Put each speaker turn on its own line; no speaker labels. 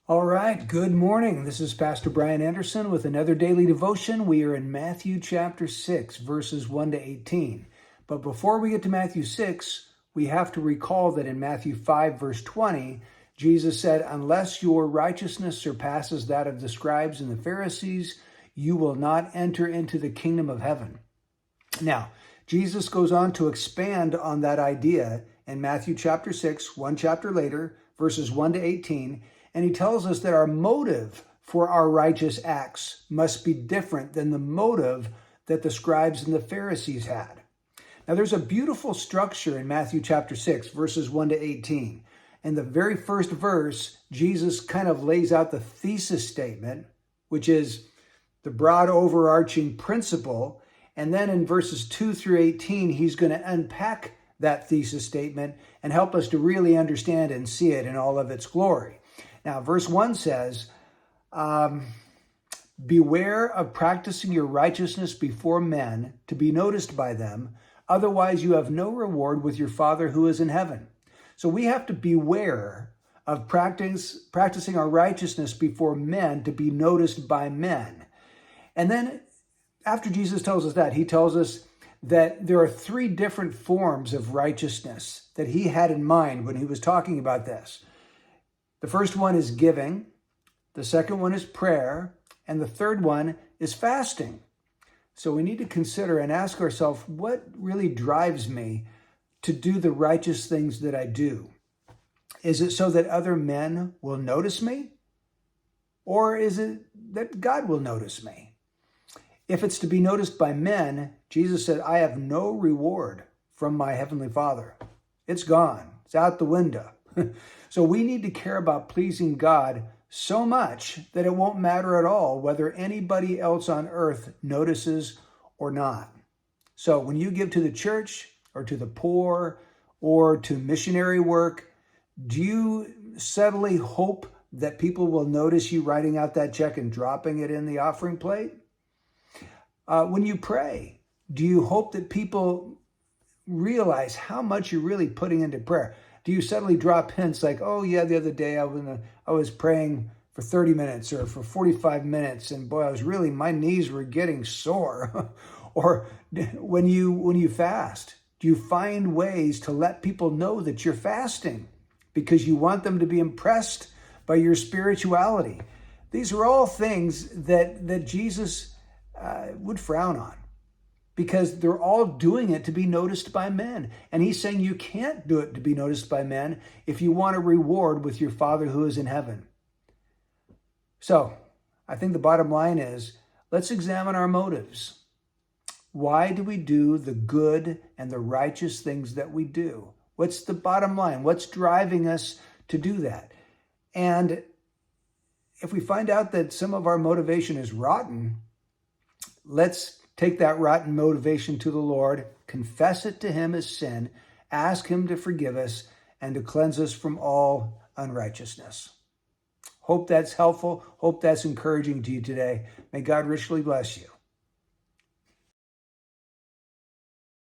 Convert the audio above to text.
All right, good morning. This is Pastor Brian Anderson with another daily devotion. We are in Matthew chapter 6, verses 1 to 18. But before we get to Matthew 6, we have to recall that in Matthew 5, verse 20, Jesus said, "Unless your righteousness surpasses that of the scribes and the Pharisees, you will not enter into the kingdom of heaven." Now, Jesus goes on to expand on that idea in Matthew chapter 6, one chapter later, verses 1 to 18, and he tells us that our motive for our righteous acts must be different than the motive that the scribes and the Pharisees had. Now, there's a beautiful structure in Matthew chapter 6, verses 1 to 18. In the very first verse, Jesus kind of lays out the thesis statement, which is the broad overarching principle. And then in verses 2 through 18, he's going to unpack that thesis statement and help us to really understand and see it in all of its glory. Now, verse 1 says, "Beware of practicing your righteousness before men to be noticed by them. Otherwise, you have no reward with your Father who is in heaven." So we have to beware of practicing our righteousness before men to be noticed by men. And then after Jesus tells us that, he tells us that there are three different forms of righteousness that he had in mind when he was talking about this. The first one is giving, the second one is prayer, and the third one is fasting. So we need to consider and ask ourselves, what really drives me to do the righteous things that I do? Is it so that other men will notice me? Or is it that God will notice me? If it's to be noticed by men, Jesus said, "I have no reward from my heavenly Father." It's gone. It's out the window. So we need to care about pleasing God so much that it won't matter at all whether anybody else on earth notices or not. So when you give to the church or to the poor or to missionary work, do you subtly hope that people will notice you writing out that check and dropping it in the offering plate? When you pray, do you hope that people realize how much you're really putting into prayer? Do you suddenly drop hints like, "Oh yeah, the other day I was praying for 30 minutes or for 45 minutes, and boy, my knees were getting sore." Or when you fast, do you find ways to let people know that you're fasting because you want them to be impressed by your spirituality? These are all things that Jesus would frown on, because they're all doing it to be noticed by men. And he's saying you can't do it to be noticed by men if you want a reward with your Father who is in heaven. So I think the bottom line is, let's examine our motives. Why do we do the good and the righteous things that we do? What's the bottom line? What's driving us to do that? And if we find out that some of our motivation is rotten, let's take that rotten motivation to the Lord, confess it to him as sin, ask him to forgive us and to cleanse us from all unrighteousness. Hope that's helpful. Hope that's encouraging to you today. May God richly bless you.